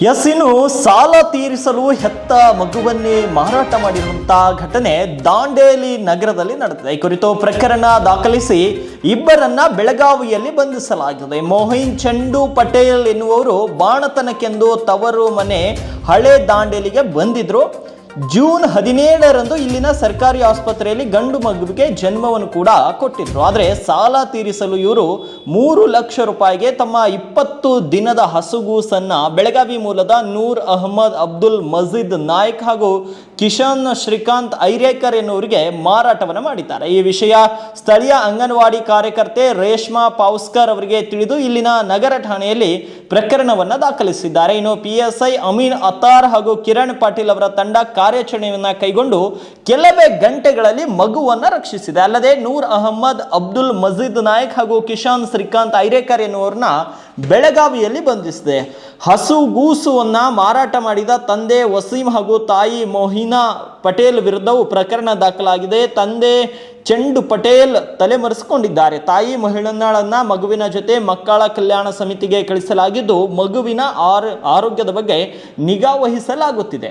ಇನ್ನು ಸಾಲ ತೀರಿಸಲು ಹೆತ್ತ ಮಗುವನ್ನೇ ಮಾರಾಟ ಮಾಡಿರುವಂತಹ ಘಟನೆ ದಾಂಡೇಲಿ ನಗರದಲ್ಲಿ ನಡೆದಿದೆ. ಈ ಕುರಿತು ಪ್ರಕರಣ ದಾಖಲಿಸಿ ಇಬ್ಬರನ್ನ ಬೆಳಗಾವಿಯಲ್ಲಿ ಬಂಧಿಸಲಾಗಿದೆ. ಮೋಹಿನ್ ಚಂಡು ಪಟೇಲ್ ಎನ್ನುವರು ಬಾಣತನಕ್ಕೆಂದು ತವರು ಮನೆ ಹಳೆ ದಾಂಡೇಲಿಗೆ ಬಂದಿದ್ರು. ಜೂನ್ 17ರಂದು ಇಲ್ಲಿನ ಸರ್ಕಾರಿ ಆಸ್ಪತ್ರೆಯಲ್ಲಿ ಗಂಡು ಮಗುವಿಗೆ ಜನ್ಮವನ್ನು ಕೂಡ ಕೊಟ್ಟಿದ್ರು. ಆದರೆ ಸಾಲ ತೀರಿಸಲು ಇವರು 3 ಲಕ್ಷ ರೂಪಾಯಿಗೆ ತಮ್ಮ 20 ದಿನದ ಹಸುಗೂಸನ್ನ ಬೆಳಗಾವಿ ಮೂಲದ ನೂರ್ ಅಹಮದ್ ಅಬ್ದುಲ್ ಮಜೀದ್ ನಾಯ್ಕ್ ಹಾಗೂ ಕಿಶನ್ ಶ್ರೀಕಾಂತ್ ಐರೇಕರ್ ಎನ್ನುವರಿಗೆ ಮಾರಾಟವನ್ನು ಮಾಡಿದ್ದಾರೆ. ಈ ವಿಷಯ ಸ್ಥಳೀಯ ಅಂಗನವಾಡಿ ಕಾರ್ಯಕರ್ತೆ ರೇಷ್ಮಾ ಪೌಸ್ಕರ್ ಅವರಿಗೆ ತಿಳಿದು ಇಲ್ಲಿನ ನಗರ ಠಾಣೆಯಲ್ಲಿ ಪ್ರಕರಣವನ್ನ ದಾಖಲಿಸಿದ್ದಾರೆ. ಇನ್ನು PSI ಅಮೀನ್ ಅತಾರ್ ಹಾಗೂ ಕಿರಣ್ ಪಾಟೀಲ್ ಅವರ ತಂಡ ಕಾರ್ಯಾಚರಣೆಯನ್ನ ಕೈಗೊಂಡು ಕೆಲವೇ ಗಂಟೆಗಳಲ್ಲಿ ಮಗುವನ್ನ ರಕ್ಷಿಸಿದೆ. ಅಲ್ಲದೆ ನೂರ್ ಅಹಮದ್ ಅಬ್ದುಲ್ ಮಜೀದ್ ನಾಯ್ಕ್ ಹಾಗೂ ಕಿಶಾನ್ ಶ್ರೀಕಾಂತ್ ಐರೇಕರ್ ಎನ್ನುವರನ್ನ ಬೆಳಗಾವಿಯಲ್ಲಿ ಬಂಧಿಸಿದೆ. ಹಸುಗೂಸುವನ್ನ ಮಾರಾಟ ಮಾಡಿದ ತಂದೆ ವಸೀಂ ಹಾಗೂ ತಾಯಿ ಮೋಹಿನಾ ಪಟೇಲ್ ವಿರುದ್ಧವೂ ಪ್ರಕರಣ ದಾಖಲಾಗಿದೆ. ತಂದೆ ಚಂಡು ಪಟೇಲ್ ತಲೆಮರೆಸಿಕೊಂಡಿದ್ದಾರೆ. ತಾಯಿ ಮಹಿಳನ್ನಳನ್ನ ಮಗುವಿನ ಜೊತೆ ಮಕ್ಕಳ ಕಲ್ಯಾಣ ಸಮಿತಿಗೆ ಕಳಿಸಲಾಗಿದ್ದು ಮಗುವಿನ ಆರೋಗ್ಯದ ಬಗ್ಗೆ ನಿಗಾ ವಹಿಸಲಾಗುತ್ತಿದೆ.